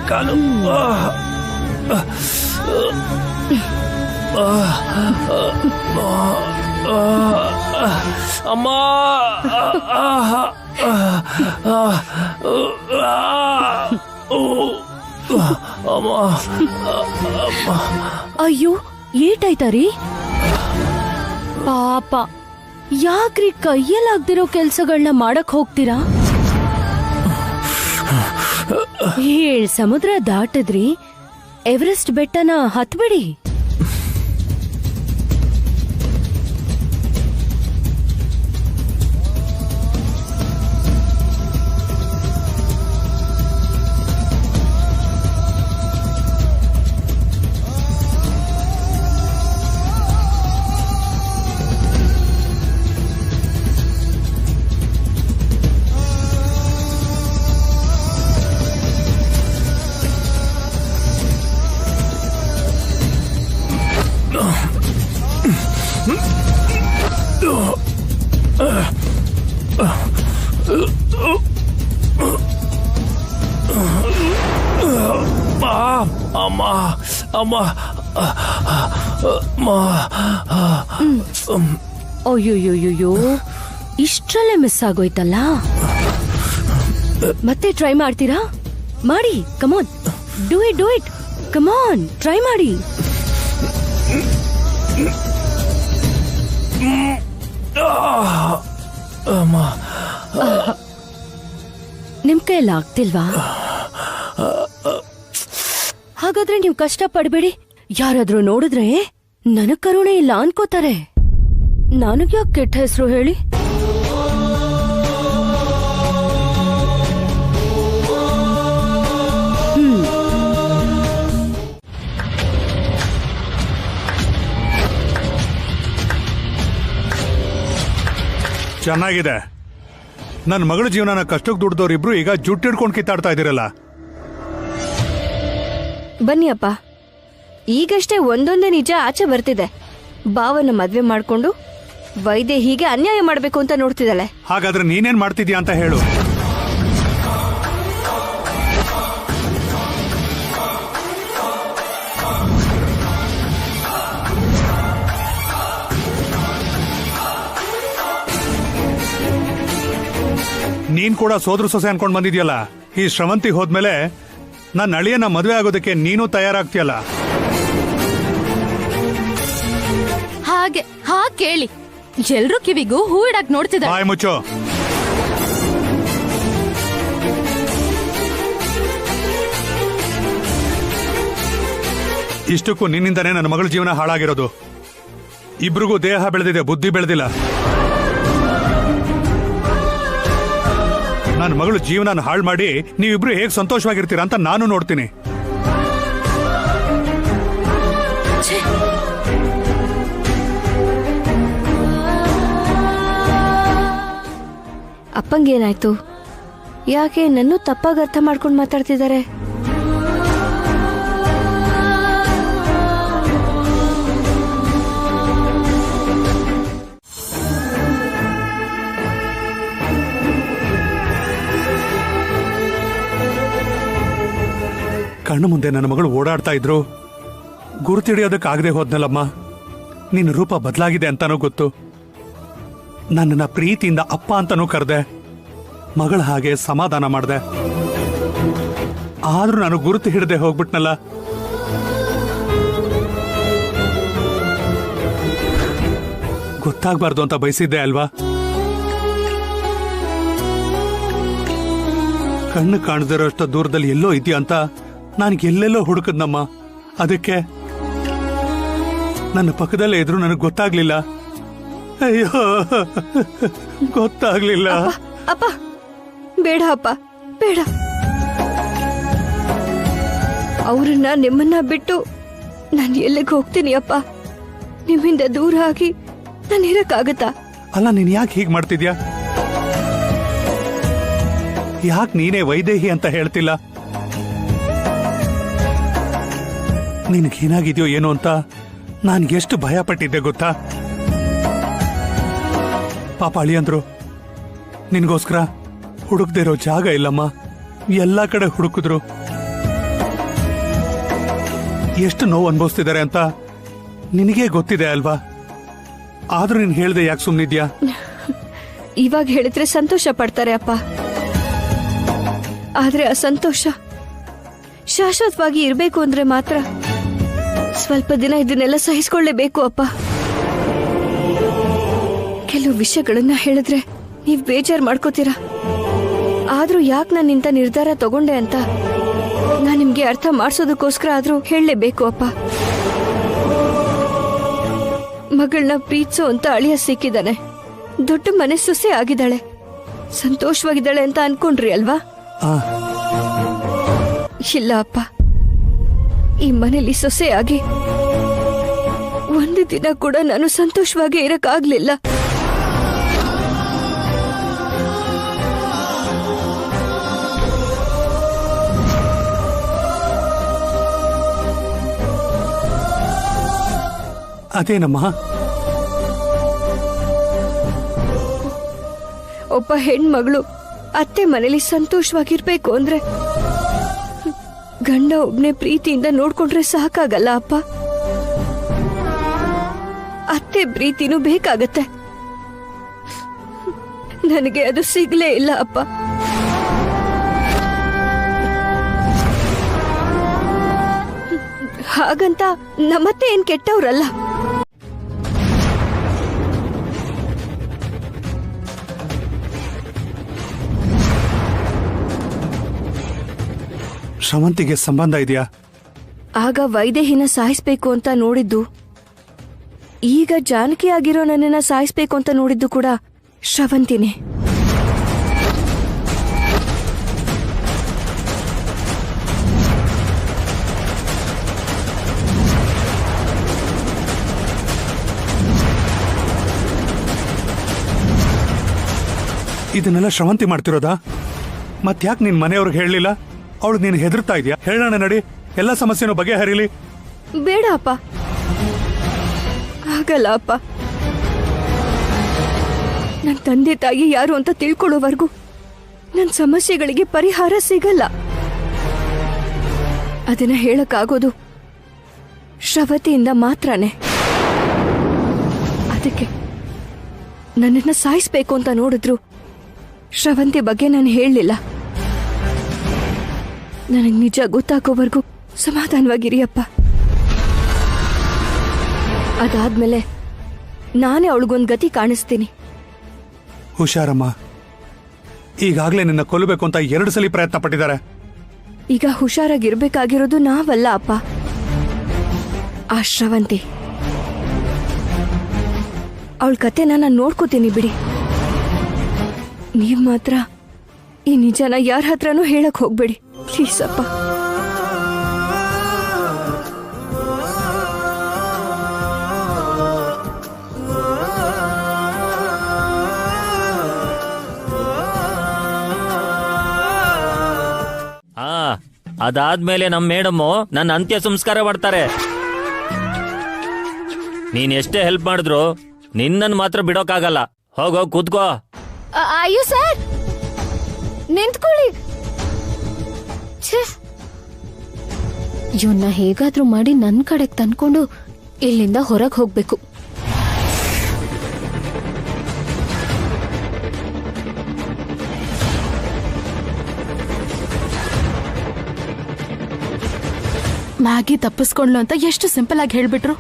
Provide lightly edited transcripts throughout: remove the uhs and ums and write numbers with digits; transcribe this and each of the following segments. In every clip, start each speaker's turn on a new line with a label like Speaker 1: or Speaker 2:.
Speaker 1: ಕಾಲು ಅಮ್ಮ.
Speaker 2: ಅಯ್ಯೋ ಏಟಾಯ್ತಾರಿ ಪಾಪ. ಯಾಕ್ರಿ ಕೈಯಲ್ಲಾಗ್ದಿರೋ ಕೆಲ್ಸಗಳನ್ನ ಮಾಡಕ್ ಹೋಗ್ತೀರಾ? 7 ಸಮುದ್ರ ದಾಟದ್ರಿ, ಎವರೆಸ್ಟ್ ಬೆಟ್ಟನ ಹತ್ಬಿಡಿ.
Speaker 1: ಅಮ್ಮ ಅಮ್ಮ
Speaker 2: ಅಯ್ಯೋಯ್ಯೋಯ್ಯೋ, ಇಷ್ಟ್ರಲ್ಲೇ ಮಿಸ್ ಆಗೋಯ್ತಲ್ಲ. ಮತ್ತೆ ಟ್ರೈ ಮಾಡ್ತೀರಾ? ಮಾಡಿ, ಕಮಾನ್, ಡೂ ಇಟ್, ಕಮಾನ್, ಟ್ರೈ ಮಾಡಿ. ನಿಮ್ ಕೈಯಲ್ಲಿ ಆಗ್ತಿಲ್ವಾ? ಹಾಗಾದ್ರೆ ನೀವು ಕಷ್ಟ ಪಡ್ಬೇಡಿ. ಯಾರಾದ್ರೂ ನೋಡಿದ್ರೆ ನನಗ್ ಕರುಣೆ ಇಲ್ಲ ಅನ್ಕೋತಾರೆ. ನನಗ್ ಯಾಕೆ ಕೆಟ್ಟ ಹೆಸರು ಹೇಳಿ?
Speaker 3: ಚೆನ್ನಾಗಿದೆ. ನನ್ನ ಮಗಳ ಜೀವನನ ಕಷ್ಟಕ್ಕೆ ದುಡ್ದವ್ರಿಬ್ರು ಈಗ ಜುಟ್ಟು ಹಿಡ್ಕೊಂಡು ಕಿತ್ತಾಡ್ತಾ ಇದ್ದೀರಲ್ಲ.
Speaker 4: ಬನ್ನಿ ಅಪ್ಪ, ಈಗಷ್ಟೇ ಒಂದೊಂದೇ ನಿಜ ಆಚೆ ಬರ್ತಿದೆ. ಭಾವನ ಮದ್ವೆ ಮಾಡ್ಕೊಂಡು ವೈದ್ಯ ಹೀಗೆ ಅನ್ಯಾಯ ಮಾಡ್ಬೇಕು ಅಂತ ನೋಡ್ತಿದ್ದಾಳೆ.
Speaker 3: ಹಾಗಾದ್ರೆ ನೀನೇನ್ ಮಾಡ್ತಿದ್ಯಾ ಅಂತ ಹೇಳು. ನೀನ್ ಕೂಡ ಸೋದ್ರ ಸೊಸೆ ಅನ್ಕೊಂಡ್ ಬಂದಿದ್ಯಲ್ಲ. ಈ ಶ್ರವಂತಿ ಹೋದ್ಮೇಲೆ ನನ್ನ ಅಳಿಯನ ಮದುವೆ ಆಗೋದಕ್ಕೆ ನೀನು ತಯಾರಾಗ್ತೀಯಲ್ಲ.
Speaker 2: ಹಾಗೆ ಕೇಳಿ, ಎಲ್ರೂ ಕಿವಿಗೂ ಹೂ ಇಡಕ್ ನೋಡ್ತಿದ್ದಾರೆ.
Speaker 3: ಬಾಯ್ ಮುಚ್ಚೋ. ಇಷ್ಟಕ್ಕೂ ನಿನ್ನಿಂದನೇ ನನ್ನ ಮಗಳ ಜೀವನ ಹಾಳಾಗಿರೋದು. ಇಬ್ರಿಗೂ ದೇಹ ಬೆಳೆದಿದೆ, ಬುದ್ಧಿ ಬೆಳೆದಿಲ್ಲ. ನನ್ನ ಮಗಳು ಜೀವನ ಹಾಳು ಮಾಡಿ ನೀವಿಬ್ರು ಹೇಗೆ ಸಂತೋಷವಾಗಿರ್ತೀರಾ ಅಂತ ನಾನು ನೋಡ್ತೀನಿ.
Speaker 4: ಅಪ್ಪಂಗೇನಾಯ್ತು? ಯಾಕೆ ನನ್ನೂ ತಪ್ಪಾಗಿ ಅರ್ಥ ಮಾಡ್ಕೊಂಡು ಮಾತಾಡ್ತಿದ್ದಾರೆ?
Speaker 3: ಕಣ್ಣು ಮುಂದೆ ನನ್ನ ಮಗಳು ಓಡಾಡ್ತಾ ಇದ್ರು, ಗುರುತಿಡಿಯೋದಕ್ಕಾಗದೆ ಹೋದ್ನಲ್ಲಮ್ಮ. ನಿನ್ನ ರೂಪ ಬದಲಾಗಿದೆ ಅಂತಾನೂ ಗೊತ್ತು. ನನ್ನನ್ನ ಪ್ರೀತಿಯಿಂದ ಅಪ್ಪ ಅಂತಾನೂ ಕರೆದೆ. ಮಗಳ ಹಾಗೆ ಸಮಾಧಾನ ಮಾಡಿದೆ. ಆದ್ರೂ ನಾನು ಗುರುತು ಹಿಡದೆ ಹೋಗ್ಬಿಟ್ನಲ್ಲ. ಗೊತ್ತಾಗ್ಬಾರ್ದು ಅಂತ ಬಯಸಿದ್ದೆ ಅಲ್ವಾ? ಕಣ್ಣು ಕಾಣದಿರೋಷ್ಟು ದೂರದಲ್ಲಿ ಎಲ್ಲೋ ಇದೆಯಾ ಅಂತ ನನಗೆ ಎಲ್ಲೆಲ್ಲೋ ಹುಡುಕದ್ನಮ್ಮ. ಅದಕ್ಕೆ ನನ್ನ ಪಕ್ಕದಲ್ಲೇ ಇದ್ರು ನನಗೆ ಗೊತ್ತಾಗ್ಲಿಲ್ಲ. ಅಯ್ಯೋ, ಗೊತ್ತಾಗ್ಲಿಲ್ಲ.
Speaker 4: ಅಪ್ಪ ಬೇಡ, ಅಪ್ಪ ಬೇಡ. ಅವ್ರನ್ನ ನಿಮ್ಮನ್ನ ಬಿಟ್ಟು ನಾನು ಎಲ್ಲಿಗೆ ಹೋಗ್ತೀನಿ ಅಪ್ಪ? ನಿಮ್ಮಿಂದ ದೂರ ಆಗಿ ನಾನು ಇರಕ್ಕಾಗತ್ತಾ?
Speaker 3: ಅಲ್ಲ, ನೀನ್ ಯಾಕೆ ಹೀಗ್ ಮಾಡ್ತಿದ್ಯಾ? ಯಾಕೆ ನೀನೇ ವೈದೇಹಿ ಅಂತ ಹೇಳ್ತಿಲ್ಲ? ನಿನಗೇನಾಗಿದೆಯೋ ಏನೋ ಅಂತ ನಾನ್ಗೆಷ್ಟು ಭಯ ಪಟ್ಟಿದ್ದೆ ಗೊತ್ತಾ? ಪಾಪ ಅಳಿಯಂದ್ರು ನಿನ್ಗೋಸ್ಕರ ಹುಡುಕ್ದೇ ಇರೋ ಜಾಗ ಇಲ್ಲಮ್ಮ. ಎಲ್ಲ ಕಡೆ ಹುಡುಕಿದ್ರು. ಎಷ್ಟು ನೋವು ಅನುಭವಿಸ್ತಿದ್ದಾರೆ ಅಂತ ನಿನಗೇ ಗೊತ್ತಿದೆ ಅಲ್ವಾ? ಆದ್ರೂ ನೀನ್ ಹೇಳ್ದೆ ಯಾಕೆ ಸುಮ್ನಿದ್ಯಾ?
Speaker 4: ಇವಾಗ ಹೇಳಿದ್ರೆ ಸಂತೋಷ ಪಡ್ತಾರೆ ಅಪ್ಪ. ಆದ್ರೆ ಆ ಸಂತೋಷ ಶಾಶ್ವತವಾಗಿ ಇರ್ಬೇಕು ಅಂದ್ರೆ ಮಾತ್ರ ಸ್ವಲ್ಪ ದಿನ ಇದನ್ನೆಲ್ಲ ಸಹಿಸ್ಕೊಳ್ಳೇಬೇಕು ಅಪ್ಪ. ಕೆಲವು ವಿಷಯಗಳನ್ನ ಹೇಳಿದ್ರೆ ನೀವ್ ಬೇಜಾರ್ ಮಾಡ್ಕೋತೀರಾ. ಆದ್ರೂ ಯಾಕೆ ನಾನು ಇಂಥ ನಿರ್ಧಾರ ತಗೊಂಡೆ ಅಂತ ನಾನ್ ನಿಮ್ಗೆ ಅರ್ಥ ಮಾಡ್ಸೋದಕ್ಕೋಸ್ಕರ ಆದ್ರೂ ಹೇಳಲೇಬೇಕು ಅಪ್ಪ. ಮಗಳನ್ನ ಪ್ರೀತಿಸೋ ಅಂತ ಅಳಿಯ ಸಿಕ್ಕಿದಾನೆ. ದೊಡ್ಡ ಮನೆ ಸೊಸೆ ಆಗಿದ್ದಾಳೆ, ಸಂತೋಷವಾಗಿದ್ದಾಳೆ ಅಂತ ಅನ್ಕೊಂಡ್ರಿ ಅಲ್ವಾ? ಇಲ್ಲ ಅಪ್ಪ, ಈ ಮನೇಲಿ ಸೊಸೆ ಆಗಿ ಒಂದು ದಿನ ಕೂಡ ನಾನು ಸಂತೋಷವಾಗಿ ಇರಕ್ಕಾಗ್ಲಿಲ್ಲ.
Speaker 3: ಅದೇನಮ್ಮ,
Speaker 4: ಒಬ್ಬ ಹೆಣ್ಮಗಳು ಅತ್ತೆ ಮನೇಲಿ ಸಂತೋಷವಾಗಿರ್ಬೇಕು ಅಂದ್ರೆ ಗಂಡ ಒಬ್ನೇ ಪ್ರೀತಿಯಿಂದ ನೋಡ್ಕೊಂಡ್ರೆ ಸಾಕಾಗಲ್ಲ ಅಪ್ಪ. ಅತ್ತೆ ಪ್ರೀತಿನೂ ಬೇಕಾಗತ್ತೆ. ನನಗೆ ಅದು ಸಿಗ್ಲೇ ಇಲ್ಲ ಅಪ್ಪ. ಹಾಗಂತ ನಮ್ಮತ್ತೆ ಏನ್ ಕೆಟ್ಟವ್ರಲ್ಲ.
Speaker 3: ಶ್ರವಂತಿಗೆ ಸಂಬಂಧ ಇದೆಯಾ?
Speaker 4: ಆಗ ವೈದೇಹಿನ ಸಾಯಿಸ್ಬೇಕು ಅಂತ ನೋಡಿದ್ದು, ಈಗ ಜಾನಕಿ ಆಗಿರೋ ನನ್ನನ್ನ ಸಾಯಿಸ್ಬೇಕು ಅಂತ ನೋಡಿದ್ದು ಕೂಡ ಶ್ರವಂತಿನೇ.
Speaker 3: ಇದನ್ನೆಲ್ಲ ಶ್ರವಂತಿ ಮಾಡ್ತಿರೋದಾ? ಮತ್ತ್ಯಾಕೆ ನಿನ್ ಮನೆಯವ್ರಿಗೆ ಹೇಳಲಿಲ್ಲ? ಅವಳು ನೀನು ಹೆದರ್ತಾ ಇದೆಯಾ? ಹೇಳೋಣ ನಡಿ, ಎಲ್ಲ ಸಮಸ್ಯೆನೂ ಬಗೆಹರಿಲಿ.
Speaker 4: ಬೇಡ ಅಪ್ಪ, ಆಗಲ್ಲ ಅಪ್ಪ. ನನ್ನ ತಂದೆ ತಾಯಿ ಯಾರು ಅಂತ ತಿಳ್ಕೊಳ್ಳೋವರೆಗೂ ನನ್ನ ಸಮಸ್ಯೆಗಳಿಗೆ ಪರಿಹಾರ ಸಿಗಲ್ಲ. ಅದನ್ನ ಹೇಳಕ್ಕಾಗೋದು ಶ್ರವತಿಯಿಂದ ಮಾತ್ರನೇ. ಅದಕ್ಕೆ ನನ್ನನ್ನ ಸಾಯಿಸ್ಬೇಕು ಅಂತ ನೋಡಿದ್ರು ಶ್ರವಂತಿ ಬಗ್ಗೆ ನಾನು ಹೇಳಲಿಲ್ಲ. ನನಗೆ ನಿಜ ಗೊತ್ತಾಗೋವರೆಗೂ ಸಮಾಧಾನವಾಗಿರಿ ಅಪ್ಪ. ಅದಾದ್ಮೇಲೆ ನಾನೇ ಅವಳಿಗೊಂದು ಗತಿ ಕಾಣಿಸ್ತೀನಿ.
Speaker 3: ಹುಷಾರಮ್ಮ, ಈಗಾಗ್ಲೇ ನಿನ್ನ ಕೊಲ್ಲಬೇಕು ಅಂತ 2 ಸಲ ಪ್ರಯತ್ನ ಪಟ್ಟಿದ್ದಾರೆ.
Speaker 4: ಈಗ ಹುಷಾರಾಗಿರ್ಬೇಕಾಗಿರೋದು ನಾವಲ್ಲ ಅಪ್ಪ, ಆ ಶ್ರವಂತಿ. ಅವಳ ಕತೆನ ನಾನು ನೋಡ್ಕೋತೀನಿ ಬಿಡಿ. ನೀವ್ ಮಾತ್ರ ಈ ನಿಜನ ಯಾರ ಹತ್ರನೂ ಹೇಳಕ್ ಹೋಗ್ಬೇಡಿ ಪ್ಲೀಸ್ ಅಪ್ಪ.
Speaker 5: ಅದಾದ್ಮೇಲೆ ನಮ್ ಮೇಡಮ್ಮು ನನ್ನ ಅಂತ್ಯ ಸಂಸ್ಕಾರ ಮಾಡ್ತಾರೆ. ನೀನ್ ಎಷ್ಟೇ ಹೆಲ್ಪ್ ಮಾಡಿದ್ರು ನಿನ್ನನ್ ಮಾತ್ರ ಬಿಡೋಕಾಗಲ್ಲ. ಹೋಗೋಗ್ ಕೂತ್ಕೋ.
Speaker 2: ಅಯ್ಯೋ ಸರ್, ನಿಂತ್ಕೊಳ್ಳಿ. ಇವನ್ನ ಹೇಗಾದ್ರೂ ಮಾಡಿ ನನ್ ಕಡೆಗ್ ತಂದ್ಕೊಂಡು ಇಲ್ಲಿಂದ ಹೊರಗೆ ಹೋಗ್ಬೇಕು.
Speaker 6: ಮ್ಯಾಗಿ ತಪ್ಪಿಸ್ಕೊಂಡ್ಲು ಅಂತ ಎಷ್ಟು ಸಿಂಪಲ್ ಆಗಿ ಹೇಳ್ಬಿಟ್ರು.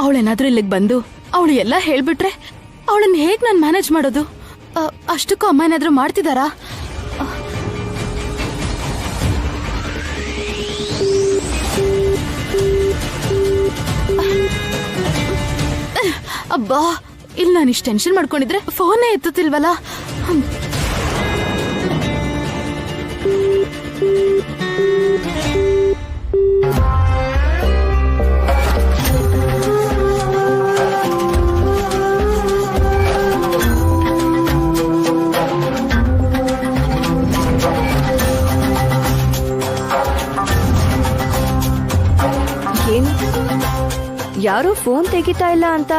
Speaker 6: ಅವಳೇನಾದ್ರೂ ಇಲ್ಲಿಗೆ ಬಂದು ಅವಳು ಎಲ್ಲ ಹೇಳ್ಬಿಟ್ರೆ ಅವಳನ್ನ ಹೇಗ್ ನಾನು ಮ್ಯಾನೇಜ್ ಮಾಡೋದು? ಅಷ್ಟಕ್ಕೂ ಅಮ್ಮ ಏನಾದ್ರೂ ಮಾಡ್ತಿದಾರಾ? ಅಬ್ಬಾ, ಇಲ್ಲಿ ನಾನು ಇಷ್ಟು ಟೆನ್ಷನ್ ಮಾಡ್ಕೊಂಡಿದ್ರೆ ಫೋನೇ ಎತ್ತುತ್ತಿಲ್ವಲ್ಲ.
Speaker 4: ಏನು ಯಾರು ಫೋನ್ ತೆಗಿತಾ ಇಲ್ಲ ಅಂತ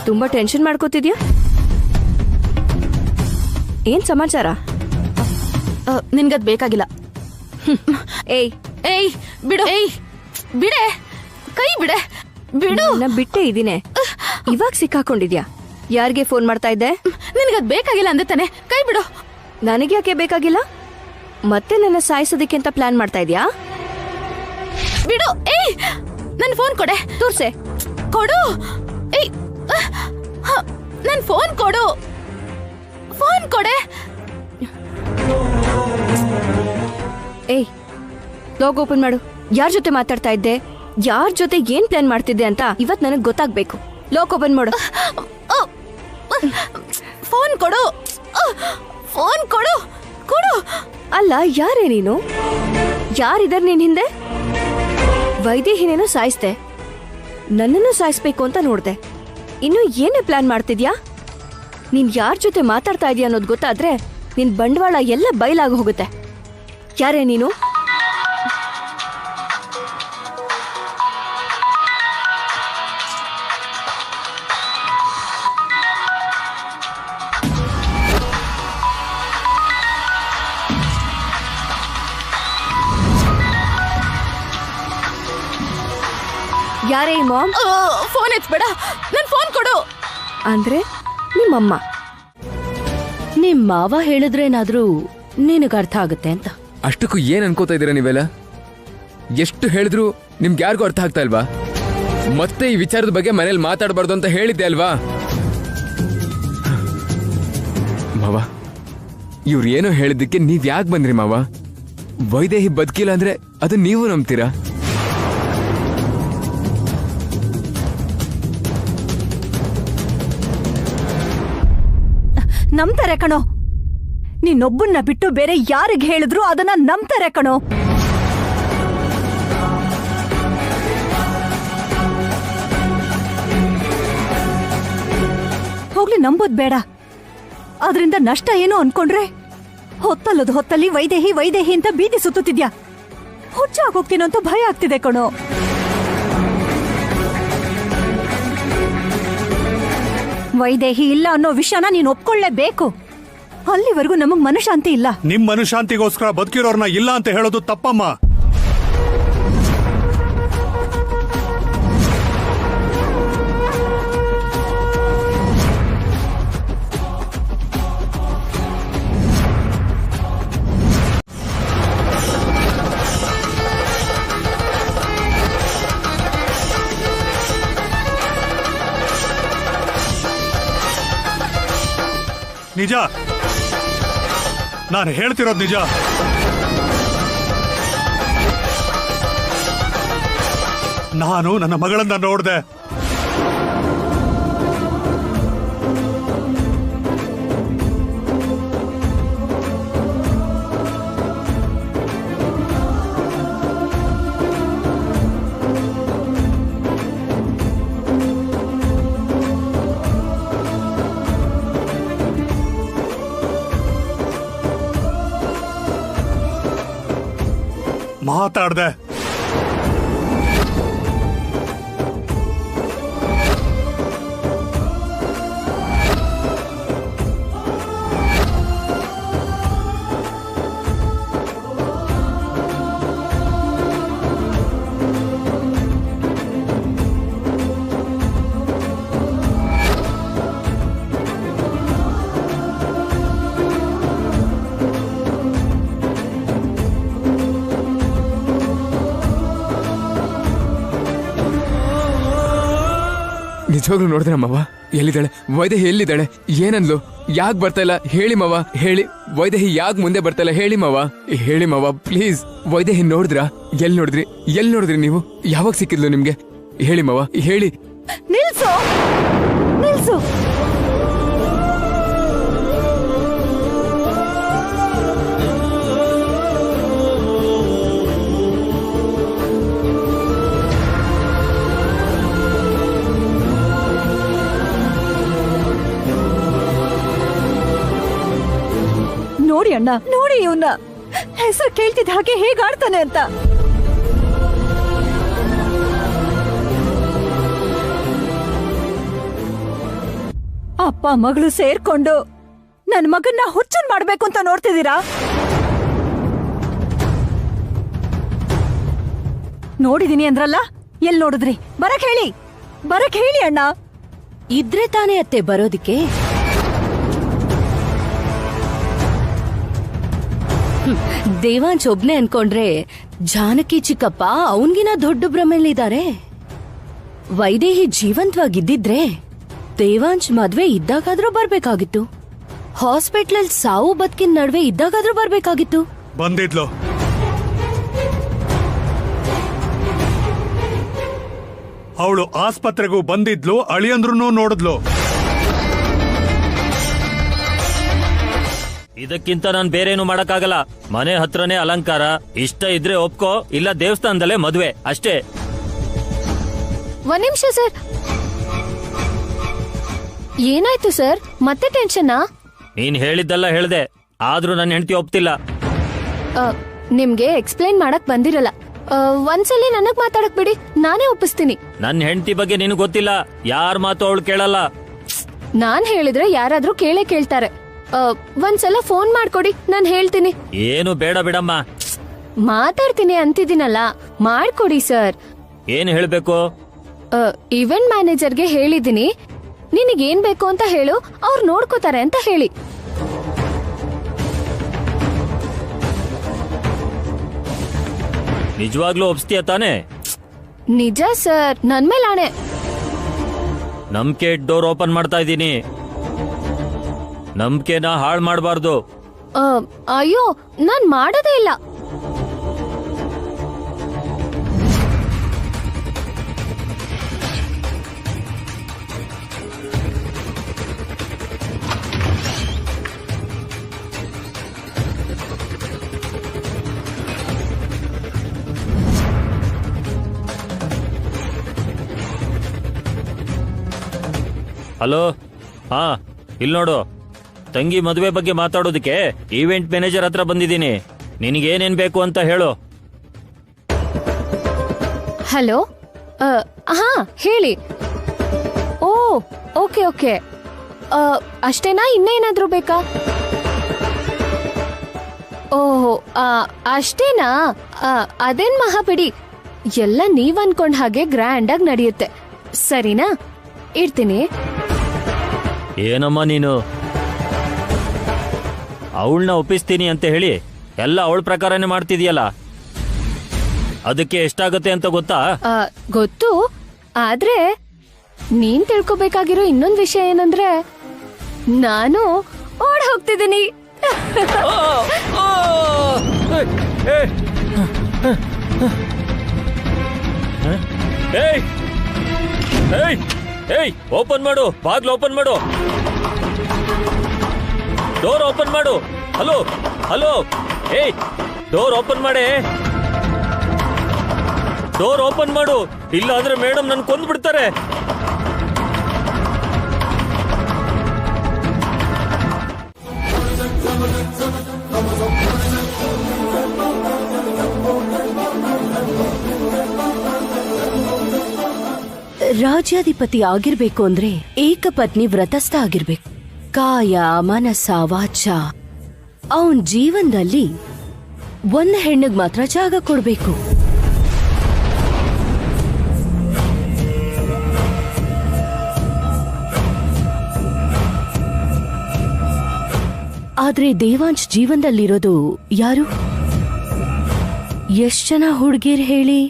Speaker 4: ತುಂಬಾ ಟೆನ್ಷನ್ ಮಾಡ್ಕೋತಿದ್ಯಾ? ಏನ್ ಸಮಾಚಾರ?
Speaker 6: ನಿನ್ಗದ್ ಬೇಕಾಗಿಲ್ಲ.
Speaker 4: ಏಯ್
Speaker 6: ಏಯ್ ಬಿಡು, ಏಯ್ ಬಿಡೆ, ಕೈ ಬಿಡೆ, ಬಿಡು.
Speaker 4: ನಾ ಬಿಟ್ಟೆ ಇದೀನಿ. ಇವಾಗ ಸಿಕ್ಕಾಕೊಂಡಿದ್ಯಾ? ಯಾರಿಗೆ ಫೋನ್ ಮಾಡ್ತಾ ಇದ್ದೆ?
Speaker 6: ನಿನಗದ್ ಬೇಕಾಗಿಲ್ಲ ಅಂದೆ ತಾನೆ, ಕೈ ಬಿಡು.
Speaker 4: ನನಗೆ ಯಾಕೆ ಬೇಕಾಗಿಲ್ಲ? ಮತ್ತೆ ನನ್ನ ಸಾಯಿಸೋದಕ್ಕೆ ಅಂತ ಪ್ಲಾನ್ ಮಾಡ್ತಾ ಇದ್ಯಾ?
Speaker 6: ಬಿಡು. ಏಯ್ ನನ್ ಫೋನ್ ಕೊಡೆ.
Speaker 4: ತೋರ್ಸೆ.
Speaker 6: ಕೊಡು. ಏಯ್ ನನ್ ಫೋನ್ ಕೊಡು. ಫೋನ್ ಕೊಡೆ.
Speaker 4: ಏಯ್ ಲಾಗ್ ಓಪನ್ ಮಾಡು. ಯಾರ್ ಜೊತೆ ಮಾತಾಡ್ತಾ ಇದ್ದೆ, ಯಾರ್ ಜೊತೆ ಏನ್ ಪ್ಲಾನ್ ಮಾಡ್ತಿದ್ದೆ ಅಂತ ಇವತ್ ನನಗ್ ಗೊತ್ತಾಗ್ಬೇಕು. ಲಾಕ್ ಓಪನ್ ಮಾಡು.
Speaker 6: ಫೋನ್ ಕೊಡು. ಫೋನ್ ಕೊಡು, ಕೊಡು.
Speaker 4: ಅಲ್ಲ, ಯಾರೇ ನೀನು? ಯಾರಿದಾರ್ ನಿನ್ ಹಿಂದೆ? ವೈದೇಹಿನೇನೋ ಸಾಯಿಸ್ದೆ, ನನ್ನನ್ನು ಸಾಯಿಸ್ಬೇಕು ಅಂತ ನೋಡ್ದೆ. ಇನ್ನು ಏನೇ ಪ್ಲಾನ್ ಮಾಡ್ತಿದ್ಯಾ? ನೀನ್ ಯಾರ್ ಜೊತೆ ಮಾತಾಡ್ತಾ ಇದೀಯ ಅನ್ನೋದು ಗೊತ್ತಾದ್ರೆ ನಿನ್ ಬಂಡವಾಳ ಎಲ್ಲ ಬಯಲಾಗಿ ಹೋಗುತ್ತೆ. ಯಾರೇ ನೀನು? ಯಾರೇ ಮಾಮ್?
Speaker 6: ಫೋನ್ ಎತ್ಬೇಡ, ನನ್ ಫೋನ್ ಕೊಡು.
Speaker 4: ಅಂದ್ರೆ ನಿಮ್ಮಮ್ಮ.
Speaker 2: ನಿಮ್ ಮಾವ ಹೇಳಿದ್ರೇನಾದ್ರೂ ನಿನಗ್ ಅರ್ಥ ಆಗುತ್ತೆ ಅಂತ.
Speaker 7: ಅಷ್ಟಕ್ಕೂ ಏನ್ ಅನ್ಕೋತಾ ಇದೀರ ನೀವೆಲ್ಲ? ಎಷ್ಟು ಹೇಳಿದ್ರು ನಿಮ್ಗೆ ಯಾರಿಗೂ ಅರ್ಥ ಆಗ್ತಾ ಇಲ್ವಾ? ಮತ್ತೆ ಈ ವಿಚಾರದ ಬಗ್ಗೆ ಮನೇಲಿ ಮಾತಾಡಬಾರ್ದು ಅಂತ ಹೇಳಿದ್ದೆ ಅಲ್ವಾ? ಮಾವ, ಇವ್ರು ಏನೋ ಹೇಳಿದ್ದಕ್ಕೆ ನೀವ್ ಯಾಕೆ ಬಂದ್ರಿ ಮಾವ? ವೈದೇಹಿ ಬದುಕಿಲ್ಲ ಅಂದ್ರೆ ಅದು ನೀವು ನಂಬ್ತೀರಾ?
Speaker 8: ನಂಬ್ತಾರೆ ಕಣೋ. ನೀನೊಬ್ಬನ್ನ ಬಿಟ್ಟು ಬೇರೆ ಯಾರಿಗೆ ಹೇಳಿದ್ರು ಅದನ್ನ ನಂಬ್ತಾರೆ ಕಣೋ. ಹೋಗ್ಲಿ, ನಂಬೋದ್ ಬೇಡ. ಅದ್ರಿಂದ ನಷ್ಟ ಏನು ಅನ್ಕೊಂಡ್ರೆ ಹೊತ್ತಲ್ಲದ ಹೊತ್ತಲ್ಲಿ ವೈದೇಹಿ ವೈದೇಹಿ ಅಂತ ಬೀದಿ ಸುತ್ತಿದ್ಯಾ. ಹುಚ್ಚಾಗೋಗ್ತೀನೋ ಅಂತ ಭಯ ಆಗ್ತಿದೆ ಕಣೋ. ವೈದೇಹಿ ಇಲ್ಲ ಅನ್ನೋ ವಿಷಯನ ನೀನ್ ಒಪ್ಕೊಳ್ಳೇಬೇಕು. ಅಲ್ಲಿವರೆಗೂ ನಮಗ್ ಮನಶಾಂತಿ ಇಲ್ಲ.
Speaker 3: ನಿಮ್ ಮನುಶಾಂತಿಗೋಸ್ಕರ ಬದುಕಿರೋರ್ನ ಇಲ್ಲ ಅಂತ ಹೇಳೋದು ತಪ್ಪಮ್ಮ. ನಿಜ, ನಾನು ಹೇಳ್ತಿರೋದು ನಿಜ. ನಾನು ನನ್ನ ಮಗಳನ್ನ ನೋಡ್ದೆ. ಮಾತಾಡ್ದೆ.
Speaker 7: ನಿಜವಾಗ್ಲೂ ನೋಡಿದ್ರ ಮಾವ? ಎಲ್ಲಿದ್ದಾಳೆ ವೈದೇಹಿ? ಎಲ್ಲಿದ್ದಾಳೆ? ಏನಂದ್ಲು? ಯಾಕೆ ಬರ್ತಾ ಇಲ್ಲ ಹೇಳಿ ಮಾವ, ಹೇಳಿ. ವೈದೇಹಿ ಯಾಕೆ ಮುಂದೆ ಬರ್ತಾ ಇಲ್ಲ ಹೇಳಿ ಮಾವ, ಹೇಳಿ ಮಾವ ಪ್ಲೀಸ್. ವೈದೇಹಿ ನೋಡಿದ್ರಾ? ಎಲ್ಲಿ ನೋಡಿದ್ರಿ? ಎಲ್ಲಿ ನೋಡಿದ್ರಿ ನೀವು? ಯಾವಾಗ ಸಿಕ್ಕಿದ್ಲು ನಿಮ್ಗೆ? ಹೇಳಿ ಮಾವ, ಹೇಳಿ.
Speaker 8: ನಿಲ್ಸು, ನಿಲ್ಸು. ನೋಡಿ ಅಣ್ಣ, ನೋಡಿ ಇವನ್ನ. ಹೆಸರು ಕೇಳ್ತಿದ್ದ ಹಾಗೆ ಹೇಗಾಡ್ತಾನೆ ಅಂತ. ಅಪ್ಪ ಮಗಳು ಸೇರ್ಕೊಂಡು ನನ್ ಮಗನ್ನ ಹುಚ್ಚನ್ ಮಾಡ್ಬೇಕು ಅಂತ ನೋಡ್ತಿದ್ದೀರಾ? ನೋಡಿದೀನಿ ಅಂದ್ರಲ್ಲ, ಎಲ್ ನೋಡಿದ್ರಿ? ಬರಕ್ ಹೇಳಿ ಅಣ್ಣ.
Speaker 2: ಇದ್ರೆ ತಾನೇ ಅತ್ತೆ ಬರೋದಿಕ್ಕೆ. ದೇವಾಂಶ್ ಒಬ್ನೇ ಅನ್ಕೊಂಡ್ರೆ ಜಾನಕಿ ಚಿಕ್ಕಪ್ಪ ಅವನ್ಗಿನ ದೊಡ್ಡ ಭ್ರಮೆಯಲ್ಲಿದ್ದಾರೆ. ವೈದೇಹಿ ಜೀವಂತವಾಗಿದ್ದಿದ್ರೆ ದೇವಾಂಶ್ ಮದ್ವೆ ಇದ್ದಾಗಾದ್ರೂ ಬರ್ಬೇಕಾಗಿತ್ತು. ಹಾಸ್ಪಿಟ್ಲಲ್ ಸಾವು ಬದುಕಿನ ನಡುವೆ ಇದ್ದಾಗಾದ್ರೂ ಬರ್ಬೇಕಾಗಿತ್ತು.
Speaker 3: ಬಂದಿದ್ಲು. ಅವಳು ಆಸ್ಪತ್ರೆಗೂ ಬಂದಿದ್ಲು, ಅಳಿಯಂದ್ರೂ ನೋಡಿದ್ಲು.
Speaker 5: ಇದಕ್ಕಿಂತ ನಾನು ಬೇರೇನು ಮಾಡಕ್ಕಾಗಲ್ಲ. ಮನೆ ಹತ್ರನೇ ಅಲಂಕಾರ, ಇಷ್ಟ ಇದ್ರೆ ಒಪ್ಕೋ, ಇಲ್ಲ ದೇವಸ್ಥಾನದಲ್ಲೇ ಮದ್ವೆ ಅಷ್ಟೇ.
Speaker 4: ಒಂದ್ ನಿಮಿಷ ಸರ್, ಏನಾಯ್ತು ಸರ್? ಮತ್ತೆ ಟೆನ್ಷನ್ನಾ?
Speaker 5: ನೀನ್ ಹೇಳಿದ್ದೆಲ್ಲ ಹೇಳ್ದೆ, ಆದ್ರೂ ನನ್ನ ಹೆಂಡತಿ ಒಪ್ತಿಲ್ಲ.
Speaker 4: ನಿಮ್ಗೆ ಎಕ್ಸ್ಪ್ಲೈನ್ ಮಾಡಕ್ ಬಂದಿರಲ್ಲ. ಒಂದ್ಸಲಿ ನನಗ್ ಮಾತಾಡಕ್ ಬಿಡಿ, ನಾನೇ ಒಪ್ಪಿಸ್ತೀನಿ.
Speaker 5: ನನ್ನ ಹೆಂಡತಿ ಬಗ್ಗೆ ನಿನಗ್ ಗೊತ್ತಿಲ್ಲ, ಯಾರ ಮಾತು ಅವಳು ಕೇಳಲ್ಲ.
Speaker 4: ನಾನ್ ಹೇಳಿದ್ರೆ ಯಾರಾದ್ರೂ ಕೇಳೇ ಕೇಳ್ತಾರೆ. ಒಂದ್ಸಲ ಫೋನ್ ಮಾಡ್ಕೊಡಿ, ನಾನ್ ಹೇಳ್ತೀನಿ.
Speaker 5: ಏನು ಬೇಡ ಬಿಡಮ್ಮ.
Speaker 4: ಮಾತಾಡ್ತೀನಿ ಅಂತಿದ್ದೀನಲ್ಲ, ಮಾಡ್ಕೊಡಿ ಸರ್.
Speaker 5: ಏನ್ ಹೇಳ್ಬೇಕು?
Speaker 4: ಇವೆಂಟ್ ಮ್ಯಾನೇಜರ್ಗೆ ಹೇಳಿದ್ದೀನಿ, ನಿನಗೇನ್ ಬೇಕು ಅಂತ ಹೇಳು, ಅವ್ರು ನೋಡ್ಕೋತಾರೆ ಅಂತ ಹೇಳಿ.
Speaker 5: ನಿಜವಾಗ್ಲೂ ಒಪ್ಸ್ತೀಯ ತಾನೆ?
Speaker 4: ನಿಜ ಸರ್, ನನ್ ಮೇಲೆ ಆಣೆ.
Speaker 5: ನಂಬಿಕೆ ಡೋರ್ ಓಪನ್ ಮಾಡ್ತಾ ಇದ್ದೀನಿ, ನಂಬಿಕೆನ ಹಾಳು ಮಾಡಬಾರ್ದು.
Speaker 4: ಅಯ್ಯೋ, ನಾನ್ ಮಾಡೋದೇ ಇಲ್ಲ.
Speaker 5: ಹಲೋ, ಹಾ, ಇಲ್ಲಿ ನೋಡು, ತಂಗಿ ಮದುವೆ ಬಗ್ಗೆ ಮಾತಾಡೋದಕ್ಕೆ ಈವೆಂಟ್ ಮ್ಯಾನೇಜರ್ ಹತ್ರ ಬಂದಿದ್ದೀನಿ. ನಿನಗೇನೇನ್ ಬೇಕು ಅಂತ ಹೇಳು.
Speaker 4: ಹಲೋ, ಹಾ ಹೇಳಿ. ಓ, ಓಕೆ ಓಕೆ. ಅಷ್ಟೇನಾ, ಇನ್ನೇನಾದ್ರೂ ಬೇಕಾ? ಓಹೋ, ಅಷ್ಟೇನಾ? ಅದೇನ್ ಮಹಾ ಬಿಡಿ, ಎಲ್ಲ ನೀವ್ ಅನ್ಕೊಂಡ್ ಹಾಗೆ ಗ್ರ್ಯಾಂಡ್ ಆಗಿ ನಡೆಯುತ್ತೆ. ಸರಿನಾ? ಇಡ್ತೀನಿ.
Speaker 5: ಏನಮ್ಮ ನೀನು, ಅವಳನ್ನ ಒಪ್ಪಿಸ್ತೀನಿ ಅಂತ ಹೇಳಿ ಎಲ್ಲ ಅವಳ ಪ್ರಕಾರನೇ ಮಾಡ್ತಿದ್ಯಲ್ಲ, ಅದಕ್ಕೆ ಎಷ್ಟಾಗತ್ತೆ ಅಂತ ಗೊತ್ತಾ?
Speaker 4: ಗೊತ್ತು, ಆದ್ರೆ ನೀನ್ ತಿಳ್ಕೊಬೇಕಾಗಿರೋ ಇನ್ನೊಂದ್ ವಿಷಯ ಏನಂದ್ರೆ, ನಾನು ಓಡ್ ಹೋಗ್ತಿದ್ದೀನಿ.
Speaker 5: ಓಪನ್ ಮಾಡು, ಬಾಗ್ಲು ಓಪನ್ ಮಾಡು, ಡೋರ್ ಓಪನ್ ಮಾಡು. ಹಲೋ ಹಲೋ, ಏಯ್ ಡೋರ್ ಓಪನ್ ಮಾಡೆ, ಡೋರ್ ಓಪನ್ ಮಾಡು, ಇಲ್ಲ ಅಂದ್ರೆ ಮೇಡಮ್ ನನ್ ಕೊಂದು ಬಿಡ್ತಾರೆ.
Speaker 2: ರಾಜ್ಯಾಧಿಪತಿ ಆಗಿರ್ಬೇಕು ಅಂದ್ರೆ ಏಕಪತ್ನಿ ವ್ರತಸ್ಥ ಆಗಿರ್ಬೇಕು. ಕಾಯ ಮನಸ್ಸ ವಾಚ ಅವನ್ ಜೀವನದಲ್ಲಿ ಒಂದ್ ಹೆಣ್ಣಿಗೆ ಮಾತ್ರ ಜಾಗ ಕೊಡ್ಬೇಕು. ಆದ್ರೆ ದೇವಾಂಶ್ ಜೀವನದಲ್ಲಿರೋದು ಯಾರು? ಎಷ್ಟ್ ಜನ ಹುಡ್ಗೀರ್ ಹೇಳಿ?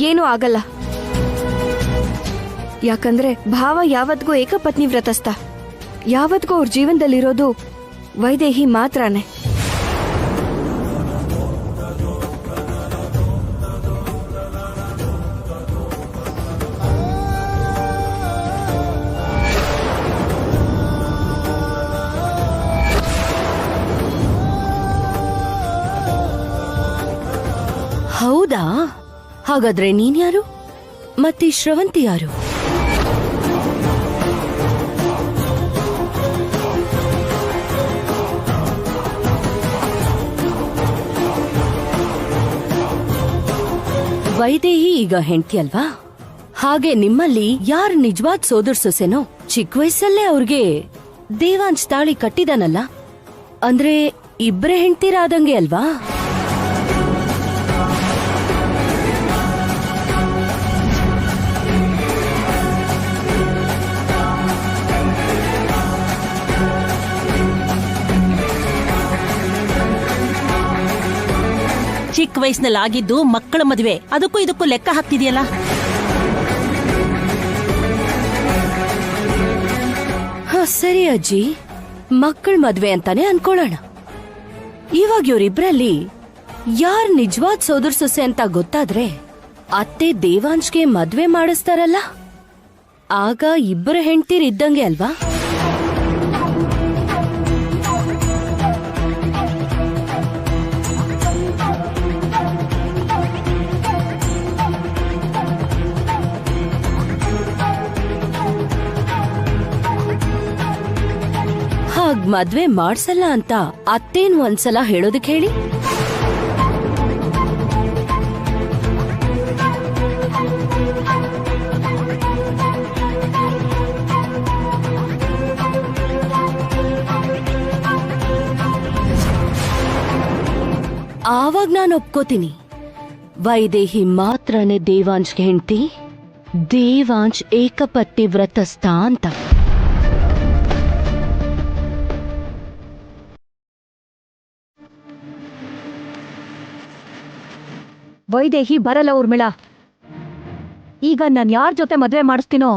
Speaker 4: ಏನೂ ಆಗಲ್ಲ, ಯಾಕಂದ್ರೆ ಭಾವ ಯಾವತ್ಗೂ ಏಕಪತ್ನಿ ವ್ರತಸ್ಥ. ಯಾವತ್ಗೂ ಅವ್ರ ಜೀವನದಲ್ಲಿರೋದು ವೈದೇಹಿ ಮಾತ್ರನೇ.
Speaker 2: ಹೌದಾ? ಹಾಗಾದ್ರೆ ನೀನ್ಯಾರು? ಮತ್ತೆ ಶ್ರವಂತಿ ಯಾರು? ವೈದೇಹಿ ಈಗ ಹೆಂಡ್ತಿ ಅಲ್ವಾ? ಹಾಗೆ ನಿಮ್ಮಲ್ಲಿ ಯಾರು ನಿಜವಾದ ಸೋದರ ಸೊಸೆನೋ ಚಿಕ್ಕ ವಯಸ್ಸಲ್ಲೇ ಅವ್ರಿಗೆ ದೇವಾಂಶ್ ತಾಳಿ ಕಟ್ಟಿದಾನಲ್ಲ, ಅಂದ್ರೆ ಇಬ್ರೇ ಹೆಂಡ್ತೀರಾದಂಗೆ ಅಲ್ವಾ?
Speaker 9: ಚಿಕ್ಕ ವಯಸ್ಸಿನಲ್ಲಿ ಆಗಿದ್ದು ಮಕ್ಕಳ ಮದುವೆ, ಅದಕ್ಕೂ ಇದಕ್ಕೂ ಲೆಕ್ಕ ಹಾಕ್ತಿದೆಯಲ್ಲ.
Speaker 2: ಸರಿ ಅಜ್ಜಿ, ಮಕ್ಕಳ ಮದ್ವೆ ಅಂತಾನೆ ಅನ್ಕೊಳ್ಳೋಣ. ಇವಾಗ ಇವರಿಬ್ರಲ್ಲಿ ಯಾರ್ ನಿಜವಾದ ಸೋದರ ಸೊಸೆ ಅಂತ ಗೊತ್ತಾದ್ರೆ ಅತ್ತೆ ದೇವಾಂಶ್ಗೆ ಮದ್ವೆ ಮಾಡಿಸ್ತಾರಲ್ಲ, ಆಗ ಇಬ್ಬರು ಹೆಂಡ್ತೀರ್ ಇದ್ದಂಗೆ ಅಲ್ವಾ? ಹಾಗ್ ಮದ್ವೆ ಮಾಡ್ಸಲ್ಲ ಅಂತ ಅತ್ತೇನ್ ಒಂದ್ಸಲ ಹೇಳೋದಕ್ ಹೇಳಿ. ಆವಾಗ ನಾನು ಒಪ್ಕೋತೀನಿ, ವೈದೇಹಿ ಮಾತ್ರನೇ ದೇವಾಂಶ್ಗೆ ಹೆಂಡ್ತಿ, ದೇವಾಂಶ್ ಏಕಪತ್ನಿ ವ್ರತಸ್ಥ ಅಂತ.
Speaker 8: ವೈದೇಹಿ ಬರಲ್ಲ ಊರ್ಮಿಳಾ. ಈಗ ನಾನು ಯಾರ ಜೊತೆ ಮದ್ವೆ ಮಾಡಿಸ್ತೀನೋ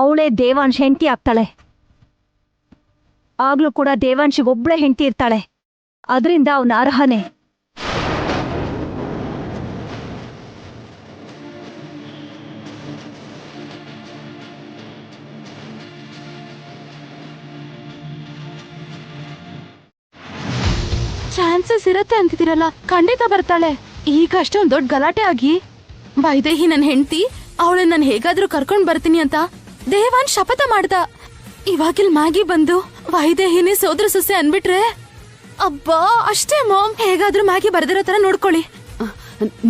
Speaker 8: ಅವಳೇ ದೇವಾಂಶ್ ಹೆಂಡತಿ ಆಗ್ತಾಳೆ. ಆಗ್ಲೂ ಕೂಡ ದೇವಾಂಶಿಗೊಬ್ಳೆ ಹೆಂಡತಿ ಇರ್ತಾಳೆ, ಅದರಿಂದ ಅವನ ಅರ್ಹನೇ.
Speaker 6: ಚಾನ್ಸಸ್ ಇರತ್ತೆ ಅಂತಿದ್ದೀರಲ್ಲ, ಖಂಡಿತ ಬರ್ತಾಳೆ. ಈಗ ಅಷ್ಟೊಂದು ದೊಡ್ಡ ಗಲಾಟೆ ಆಗಿ ವೈದೇಹಿ ನನ್ನ ಹೆಂಡತಿ, ಅವಳನ್ನ ನಾನು ಹೇಗಾದ್ರೂ ಕರ್ಕೊಂಡ್ ಬರ್ತೀನಿ ಅಂತ ದೇವಾನ್ ಶಪಥ ಮಾಡ್ದ. ಇವಾಗಿಲ್ ಮ್ಯಾಗಿ ಬಂದು ವೈದೇಹಿನೇ ಸೋದರ ಸೊಸೆ ಅನ್ಬಿಟ್ರೆ ಅಬ್ಬಾ ಅಷ್ಟೇ ಮಾಮ್. ಹೇಗಾದ್ರೂ ಮ್ಯಾಗಿ ಬರ್ದಿರೋ ತರ ನೋಡ್ಕೊಳ್ಳಿ.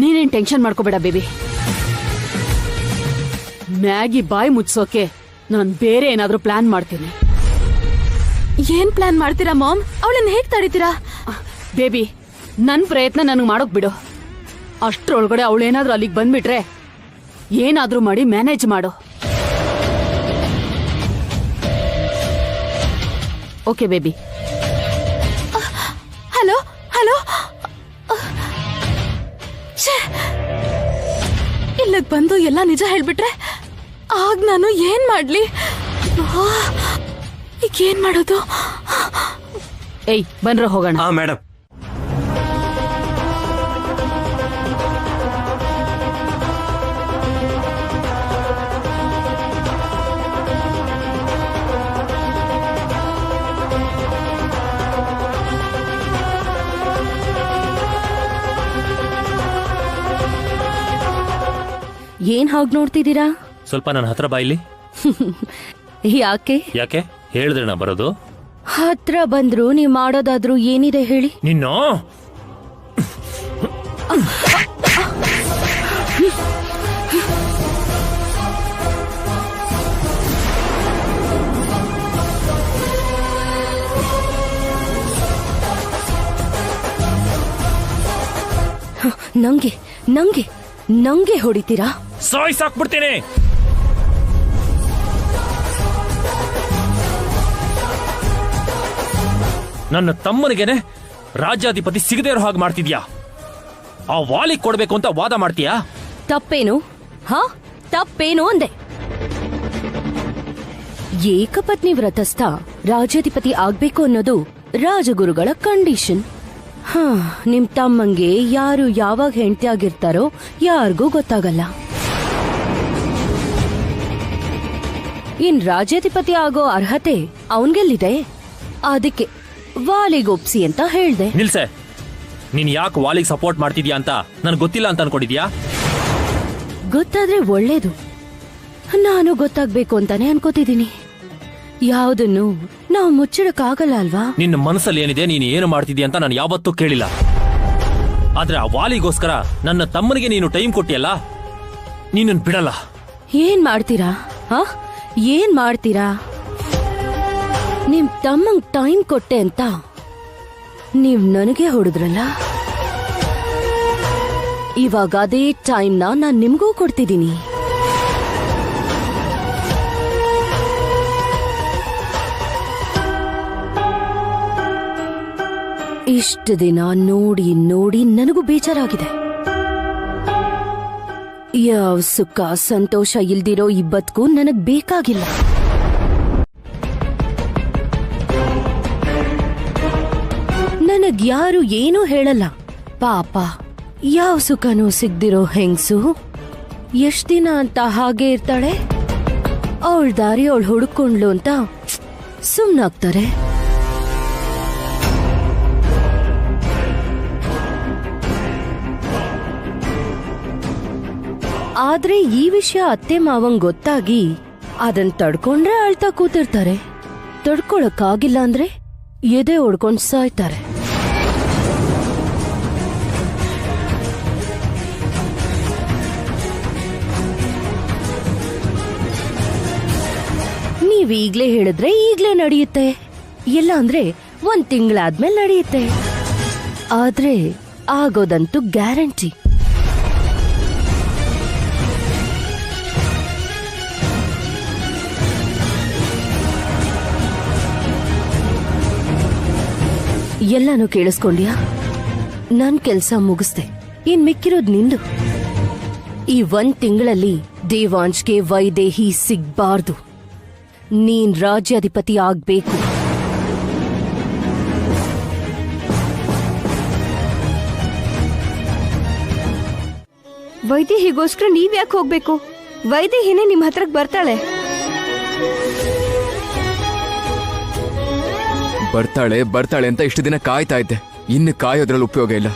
Speaker 2: ನೀನೇನ್ ಟೆನ್ಷನ್ ಮಾಡ್ಕೋಬೇಡ ಬೇಬಿ. ಮ್ಯಾಗಿ ಬಾಯಿ ಮುಚ್ಚೋಕೆ ನಾನ್ ಬೇರೆ ಏನಾದ್ರೂ ಪ್ಲಾನ್ ಮಾಡ್ತೀನಿ.
Speaker 6: ಏನ್ ಪ್ಲಾನ್ ಮಾಡ್ತೀರಾ ಮಾಮ್? ಅವಳನ್ನ ಹೇಗ್ ತಡಿತೀರಾ?
Speaker 2: ಬೇಬಿ, ನನ್ ಪ್ರಯತ್ನ ನನಗ್ ಮಾಡೋಕ್ ಬಿಡು. ಅಷ್ಟ್ರೊಳಗಡೆ ಅವಳೇನಾದ್ರೂ ಅಲ್ಲಿಗೆ ಬಂದ್ಬಿಟ್ರೆ ಏನಾದ್ರೂ ಮಾಡಿ ಮ್ಯಾನೇಜ್ ಮಾಡು. Okay baby?
Speaker 6: ಹಲೋ ಹಲೋ, ಇಲ್ಲಿಗ್ ಬಂದು ಎಲ್ಲ ನಿಜ ಹೇಳ್ಬಿಟ್ರೆ ಆಗ ನಾನು ಏನ್ ಮಾಡ್ಲಿ? ಈಗ ಏನ್ ಮಾಡೋದು?
Speaker 2: ಏಯ್ ಬನ್ರ ಹೋಗೋಣ.
Speaker 1: ಮೇಡಮ್,
Speaker 2: ಏನ್ ಹಾಗ್ ನೋಡ್ತಿದ್ದೀರಾ?
Speaker 5: ಸ್ವಲ್ಪ ನನ್ನ ಹತ್ರ ಬಾಯಿಲಿ.
Speaker 2: ಯಾಕೆ
Speaker 5: ಯಾಕೆ ಹೇಳಿದ್ರೆ ನಾ ಬರೋದು?
Speaker 2: ಹತ್ರ ಬಂದ್ರು ನೀವ್ ಮಾಡೋದಾದ್ರೂ ಏನಿದೆ ಹೇಳಿ?
Speaker 5: ನಿನ್ನ
Speaker 2: ನಂಗೆ ನಂಗೆ ನಂಗೆ ಹೊಡಿತೀರಾ?
Speaker 5: ಸಾಯ್ಸಾಕ್ಬಿಡ್ತೀನಿ. ನನ್ನ ತಮ್ಮನಿಗೆನೆ ರಾಜ್ಯಾಧಿಪತಿ ಸಿಗದೇ ಇರೋ ಹಾಗೆ ಮಾಡ್ತಿದ್ಯಾ? ಆ ವಾಲಿ ಕೊಡ್ಬೇಕು ಅಂತ ವಾದ ಮಾಡ್ತೀಯಾ?
Speaker 2: ತಪ್ಪೇನು? ಹಾ, ತಪ್ಪೇನು ಅಂದೆ. ಏಕಪತ್ನಿ ವ್ರತಸ್ಥ ರಾಜ್ಯಾಧಿಪತಿ ಆಗ್ಬೇಕು ಅನ್ನೋದು ರಾಜಗುರುಗಳ ಕಂಡೀಷನ್. ಹಾ, ನಿಮ್ ತಮ್ಮಂಗೆ ಯಾರು ಯಾವಾಗ ಹೆಂಡತಿ ಆಗಿರ್ತಾರೋ ಯಾರಿಗೂ ಗೊತ್ತಾಗಲ್ಲ. ಇನ್ ರಾಜ್ಯಾಧಿಪತಿ ಆಗೋ ಅರ್ಹತೆ ಅವನ್ಗೆಲ್ಲಿದೆ? ಅದಕ್ಕೆ ವಾಲಿಗೊಪ್ಸಿ ಅಂತ ಹೇಳ್ದೆ.
Speaker 5: ನಿಲ್ಸೆ, ನೀನ್ ಯಾಕೆ ವಾಲಿಗೆ ಸಪೋರ್ಟ್ ಮಾಡ್ತಿದ್ಯಾ ಅಂತ ನನ್ಗೆ ಗೊತ್ತಿಲ್ಲ ಅಂತ ಅನ್ಕೊಂಡಿದ್ಯಾ?
Speaker 2: ಗೊತ್ತಾದ್ರೆ ಒಳ್ಳೇದು. ನಾನು ಗೊತ್ತಾಗ್ಬೇಕು ಅಂತಾನೆ ಅನ್ಕೋತಿದ್ದೀನಿ. ಯಾವುದನ್ನು ನಾವು ಮುಚ್ಚಿಡಕ್ಕಾಗಲ್ಲ ಅಲ್ವಾ?
Speaker 5: ನಿನ್ನ ಮನಸ್ಸಲ್ಲಿ ಏನಿದೆ, ನೀನು ಏನು ಮಾಡ್ತಿದ್ಯಾ ಅಂತ ನಾನು ಯಾವತ್ತೂ ಕೇಳಿಲ್ಲ.
Speaker 1: ಆದ್ರೆ ಆ ವಾಲಿಗೋಸ್ಕರ ನನ್ನ ತಮ್ಮನಿಗೆ ನೀನು ಟೈಮ್ ಕೊಟ್ಟಿಯಲ್ಲ, ನೀನನ್ ಬಿಡಲ್ಲ.
Speaker 2: ಏನ್ ಮಾಡ್ತೀರಾ? ಹ? ಏನ್ ಮಾಡ್ತೀರಾ? ನಿಮ್ ತಮ್ಮಂಗ್ ಟೈಮ್ ಕೊಟ್ಟೆ ಅಂತ ನೀವ್ ನನಗೆ ಹೊಡೆದ್ರಲ್ಲ, ಇವಾಗ ಅದೇ ಟೈಮ್ನ ನಾನ್ ನಿಮ್ಗೂ ಕೊಡ್ತಿದ್ದೀನಿ. ಇಷ್ಟು ದಿನ ನೋಡಿ ನೋಡಿ ನನಗೂ ಬೇಜಾರಾಗಿದೆ. ಯಾವ ಸುಖ ಸಂತೋಷ ಇಲ್ದಿರೋ ಈ ಬದುಕು ನನಗ್ ಬೇಕಾಗಿಲ್ಲ. ನನಗ್ ಯಾರು ಏನೂ ಹೇಳಲ್ಲ. ಪಾಪ ಯಾವ ಸುಖನೂ ಸಿಗ್ದಿರೋ ಹೆಂಗ್ಸು ಎಷ್ಟ್ ದಿನ ಅಂತ ಹಾಗೆ ಇರ್ತಾಳೆ. ಅವಳ ದಾರಿ ಅವಳು ಹುಡುಕೊಂಡ್ಲು ಅಂತ ಸುಮ್ನಾಗ್ತಾರೆ. ಆದ್ರೆ ಈ ವಿಷಯ ಅತ್ತೆ ಮಾವಂಗ್ ಗೊತ್ತಾಗಿ ಅದನ್ ತಡ್ಕೊಂಡ್ರೆ ಅಳ್ತಾ ಕೂತಿರ್ತಾರೆ. ತಡ್ಕೊಳಕ್ಕಾಗಿಲ್ಲ ಅಂದ್ರೆ ಎದೆ ಹೊಡ್ಕೊಂಡ್ ಸಾಯ್ತಾರೆ. ನೀವ್ ಈಗ್ಲೇ ಹೇಳಿದ್ರೆ ಈಗ್ಲೇ ನಡೆಯುತ್ತೆ, ಇಲ್ಲ ಅಂದ್ರೆ 1 ತಿಂಗಳಾದ್ಮೇಲೆ ನಡೆಯುತ್ತೆ. ಆದ್ರೆ ಆಗೋದಂತೂ ಗ್ಯಾರಂಟಿ. ಎಲ್ಲಾನು ಕೇಳಿಸ್ಕೊಂಡ್ಯಾ? ನನ್ ಕೆಲ್ಸ ಮುಗಿಸ್ದೆ, ಇನ್ ಮಿಕ್ಕಿರೋದ್ ನಿಂದು. ಈ 1 ತಿಂಗಳಲ್ಲಿ ದೇವಾಂಶ್ಗೆ ವೈದೇಹಿ ಸಿಗ್ಬಾರ್ದು. ನೀನ್ ರಾಜ್ಯಾಧಿಪತಿ ಆಗ್ಬೇಕು.
Speaker 4: ವೈದೇಹಿಗೋಸ್ಕರ ನೀವ್ ಯಾಕೆ ಹೋಗ್ಬೇಕು? ವೈದೇಹಿನೇ ನಿಮ್ ಹತ್ರಕ್ ಬರ್ತಾಳೆ.
Speaker 7: ಬರ್ತಾಳೆ ಬರ್ತಾಳೆ ಅಂತ ಇಷ್ಟು ದಿನ ಕಾಯ್ತಾ ಇದ್ದೆ. ಇನ್ನು ಕಾಯೋದ್ರಲ್ಲಿ ಉಪಯೋಗ ಇಲ್ಲ.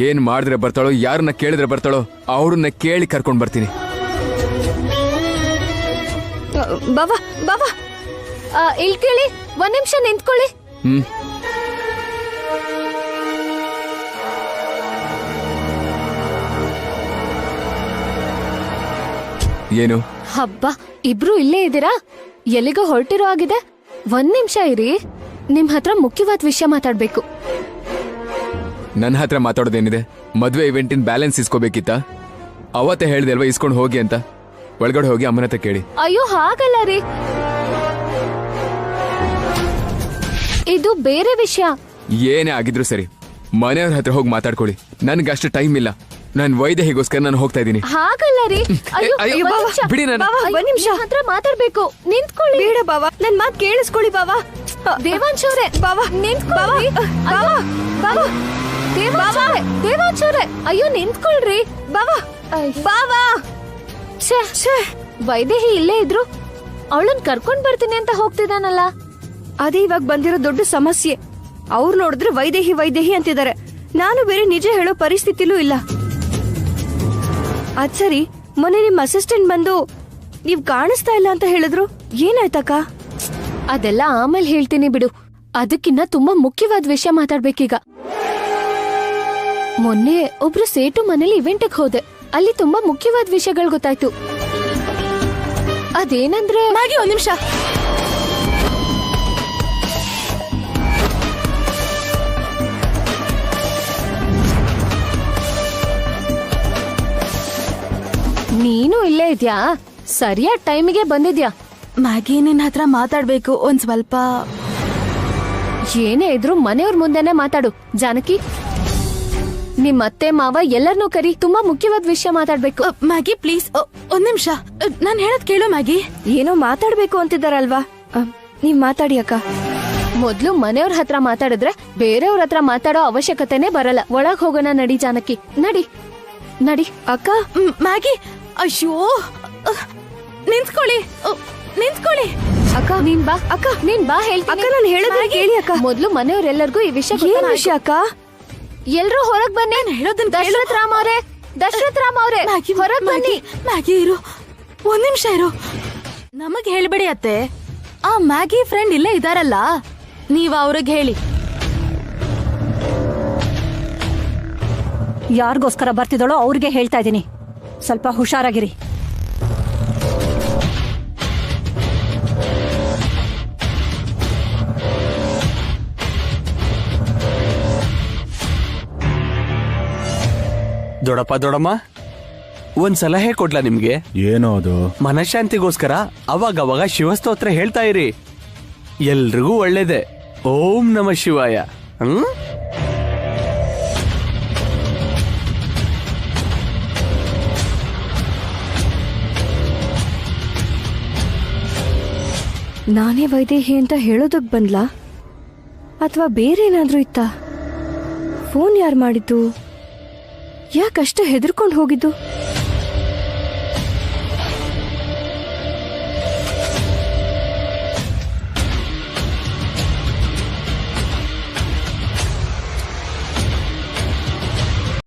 Speaker 7: ಏನ್ ಮಾಡಿದ್ರೆ ಬರ್ತಾಳೋ, ಯಾರನ್ನ ಕೇಳಿದ್ರೆ ಬರ್ತಾಳೋ ಅವ್ರನ್ನ ಕೇಳಿ ಕರ್ಕೊಂಡ್ ಬರ್ತೀನಿ.
Speaker 4: ಬಾವಾ ಬಾವಾ, ಇಲ್ಲಿ ಕೇಳಿ, 1 ನಿಮಿಷ ನಿಂತ್ಕೊಳ್ಳಿ.
Speaker 7: ಏನು
Speaker 4: ಹಬ್ಬ, ಇಬ್ರು ಇಲ್ಲೇ ಇದ್ದೀರಾ? ಎಲ್ಲಿಗೋ ಹೊರಟಿರೋ ಆಗಿದೆ. 1 ನಿಮಿಷ ಇರಿ, ನಿಮ್ ಹತ್ರ ಮುಖ್ಯವಾದ ವಿಷಯ ಮಾತಾಡ್ಬೇಕು.
Speaker 7: ನನ್ನ ಹತ್ರ ಮಾತಾಡೋದೇನಿದೆ? ಮದ್ವೆ ಇವೆಂಟಿನ ಬ್ಯಾಲೆನ್ಸ್ ಇಸ್ಕೋಬೇಕಿತ್ತ? ಅವತ್ತೇ ಹೇಳ್ದೆ ಅಲ್ವಾ ಇಸ್ಕೊಂಡು ಹೋಗಿ ಅಂತ. ಒಳಗಡೆ ಹೋಗಿ ಅಮ್ಮನ ಹತ್ರ ಕೇಳಿ.
Speaker 4: ಅಯ್ಯೋ ಹಾಗಲ್ಲ ರೀ, ಇದು ಬೇರೆ ವಿಷಯ.
Speaker 7: ಏನೇ ಆಗಿದ್ರು ಸರಿ, ಮನೆಯವ್ರ ಹತ್ರ ಹೋಗಿ ಮಾತಾಡ್ಕೊಳ್ಳಿ. ನನ್ಗೆ ಅಷ್ಟು ಟೈಮ್ ಇಲ್ಲ. ನಾನ್ ವೈದೇಹಿಗೋಸ್ಕರ ನಾನು ಹೋಗ್ತಾ ಇದ್ದೀನಿ.
Speaker 4: ಹಾಗಲ್ಲ ರೀ.
Speaker 7: ಅಯ್ಯೋ, ಬಿಡಿ ನನ್ನ.
Speaker 4: 1 ನಿಮಿಷ ಹತ್ರ ಮಾತಾಡ್ಬೇಕು, ನಿಂತ್ಕೊಳ್ಳಿ. ಬೇಡ ಬಾವಾ, ನನ್ ಮಾತ್ ಕೇಳಿಸ್ಕೊಳ್ಳಿ ಬಾವಾ. ದೇವಾಂಶ್ ಅವ್ರೆ, ಬಾವಾ ನಿಂತ್ಕೊಳ್ಳಿ. ದೇವಾಂಶ್ ಅವ್ರೆ, ಅಯ್ಯೋ ನಿಂತ್ಕೊಳ್ರಿ ಬಾವಾ. ಬಾವಾ, ವೈದೇಹಿ ಇಲ್ಲೇ ಇದ್ರು, ಅವಳನ್ ಕರ್ಕೊಂಡ್ ಬರ್ತೀನಿ ಅಂತ ಹೋಗ್ತಿದ್ದಾನಲ್ಲ. ಅದೇ ಇವಾಗ ಬಂದಿರೋ ದೊಡ್ಡ ಸಮಸ್ಯೆ. ಅವ್ರು ನೋಡಿದ್ರೆ ವೈದೇಹಿ ವೈದೇಹಿ ಅಂತಿದ್ದಾರೆ. ನಾನು ಬೇರೆ ನಿಜ ಹೇಳೋ ಪರಿಸ್ಥಿತಿಲೂ ಇಲ್ಲ. ಅದ್ ಸರಿ, ಮೊನ್ನೆ ನಿಮ್ ಅಸಿಸ್ಟೆಂಟ್ ಬಂದು ನೀವ್ ಕಾಣಿಸ್ತಾ ಇಲ್ಲ ಅಂತ ಹೇಳಿದ್ರು. ಏನಾಯ್ತಕ್ಕ? ಅದೆಲ್ಲ ಆಮೇಲೆ ಹೇಳ್ತೀನಿ ಬಿಡು. ಅದಕ್ಕಿನ್ನ ತುಂಬಾ ಮುಖ್ಯವಾದ ವಿಷಯ ಮಾತಾಡ್ಬೇಕೀಗ. ಮೊನ್ನೆ ಒಬ್ರು ಸೇಟು ಮನೇಲಿ ಇವೆಂಟ್ಗೆ ಹೋದೆ. ಅಲ್ಲಿ ತುಂಬಾ ಮುಖ್ಯವಾದ ವಿಷಯಗಳು ಗೊತ್ತಾಯ್ತು. ಅದೇನಂದ್ರೆ,
Speaker 6: 1 ನಿಮಿಷ.
Speaker 4: ನೀನು ಇಲ್ಲೇ ಇದ್ಯಾ? ಸರಿಯಾದ ಟೈಮಿಗೆ ಬಂದಿದ್ಯಾ.
Speaker 6: ಮ್ಯಾಗಿ, ನಿನ್ನ ಹತ್ರ ಮಾತಾಡ್ಬೇಕು ಒಂದ್ ಸ್ವಲ್ಪ.
Speaker 4: ಏನೇ ಇದ್ರು ಮನೆಯವ್ರ ಮುಂದೆನೆ ಮಾತಾಡು. ಜಾನಕಿ, ನಿಮ್ ಅತ್ತೆ ಮಾವ ಎಲ್ಲರನ್ನೂ ಕರಿ, ತುಂಬಾ ಮುಖ್ಯವಾದ ವಿಷಯ ಮಾತಾಡ್ಬೇಕು.
Speaker 6: ಮ್ಯಾಗಿ ಪ್ಲೀಸ್ 1 ನಿಮಿಷ, ನಾನ್ ಹೇಳದ್ ಕೇಳು ಮ್ಯಾಗಿ.
Speaker 4: ಏನೋ ಮಾತಾಡ್ಬೇಕು ಅಂತಿದ್ದಾರಲ್ವಾ, ನೀವ್ ಮಾತಾಡಿ ಅಕ್ಕ. ಮೊದ್ಲು ಮನೆಯವ್ರ ಹತ್ರ ಮಾತಾಡಿದ್ರೆ ಬೇರೆಯವ್ರ ಹತ್ರ ಮಾತಾಡೋ ಅವಶ್ಯಕತೆನೆ ಬರಲ್ಲ. ಒಳಗ್ ಹೋಗೋಣ ನಡಿ ಜಾನಕಿ, ನಡಿ ನಡಿ. ಅಕ್ಕ,
Speaker 6: ಮ್ಯಾಗಿ, ಅಯ್ಯೋ ನಿಂತ್ಕೊಳ್ಳಿ, ನಿಂತ್ಕೊಳ್ಳಿ.
Speaker 4: ಅಕ್ಕ ನೀನ್ ಬಾ. ಅಕ್ಕ ನೀನ್ ಬಾ, ಹೇಳ್ತೀನಿ. ಅಕ್ಕ ನಾನು ಹೇಳೋದನ್ನ ಕೇಳಿ ಅಕ್ಕ. ಮೊದ್ಲು ಮನೆಯವ್ರೆಲ್ಲರಿಗೂ ಈ ವಿಷಯ ವಿಷಯ ಅಕ್ಕ. ಎಲ್ರೂ ಹೊರಗ್ ಬನ್ನಿ. ದಶರಥ್ ರಾಮ್ ಅವ್ರೆ, ದಶರಥ್ ರಾಮ್ ಅವ್ರೆ, ಹೊರಗ್ ಬನ್ನಿ.
Speaker 6: ಮ್ಯಾಗಿ ಇರು, 1 ನಿಮಿಷ ಇರು. ನಮಗ್ ಹೇಳ್ಬೇಡಿ ಅತ್ತೆ, ಆ ಮ್ಯಾಗಿ ಫ್ರೆಂಡ್ ಇಲ್ಲೇ ಇದಾರಲ್ಲ, ನೀವ್ ಅವ್ರಿಗೆ ಹೇಳಿ.
Speaker 8: ಯಾರಿಗೋಸ್ಕರ ಬರ್ತಿದ್ದಾಳೋ ಅವ್ರಿಗೆ ಹೇಳ್ತಾ ಇದ್ದೀನಿ, ಸ್ವಲ್ಪ ಹುಷಾರಾಗಿರಿ.
Speaker 10: ದೊಡ್ಡಪ್ಪ ದೊಡ್ಡಮ್ಮ, ಒಂದ್ ಸಲಹೆ ಕೊಡ್ಲಾ ನಿಮ್ಗೆ?
Speaker 11: ಏನೋ ಅದು?
Speaker 10: ಮನಃಶಾಂತಿಗೋಸ್ಕರ ಅವಾಗವಾಗ ಶಿವಸ್ತೋತ್ರ ಹೇಳ್ತಾ ಇರಿ, ಎಲ್ರಿಗೂ ಒಳ್ಳೇದೆ. ಓಂ ನಮ ಶಿವಾಯ.
Speaker 4: ನಾನೇ ವೈದೇಹಿ ಅಂತ ಹೇಳೋದಕ್ ಬಂದ್ಲಾ ಅಥವಾ ಬೇರೆ ಏನಾದ್ರೂ ಇತ್ತಾ? ಫೋನ್ ಯಾರು ಮಾಡಿದ್ದು? ಯಾಕಷ್ಟ ಹೆದರ್ಕೊಂಡು ಹೋಗಿದ್ದು?